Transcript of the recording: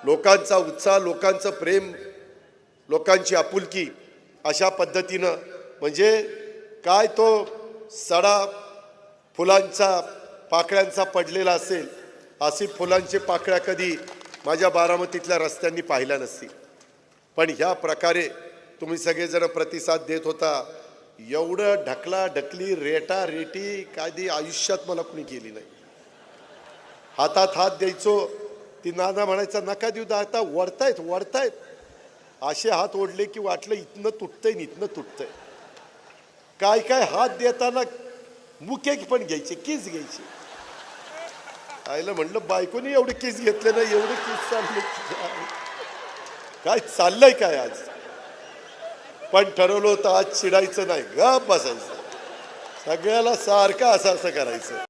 लोकांचा उत्साह, लोकांचं प्रेम, लोकांची आपुलकी अशा पद्धतीनं म्हणजे काय तो सडा फुलांचा पाकळ्यांचा पडलेला असेल, अशी फुलांची पाकळ्या कधी माझ्या बारामतीतल्या रस्त्यांनी पाहिल्या नसतील. पण ह्या प्रकारे तुम्ही सगळेजण प्रतिसाद देत होता. एवढं ढकला ढकली रेटा रेटी कधी आयुष्यात मला कुणी केली नाही. हातात हात द्यायचो, ती नाना म्हणायचा नका देऊ दा, आता वडतायत असे हात ओढले की वाटलं इथनं तुटतंय इथनं तुटतंय. काय काय हात देताना मुके पण घ्यायचे, किस घ्यायचे. आईला म्हणलं बायकोनी एवढे किस घेतले ना, एवढे किस चालले काय चाललंय काय आज. पण ठरवलं होतं आज चिडायचं नाही, गप बसायचं, सगळ्याला सारखं असं करायचं.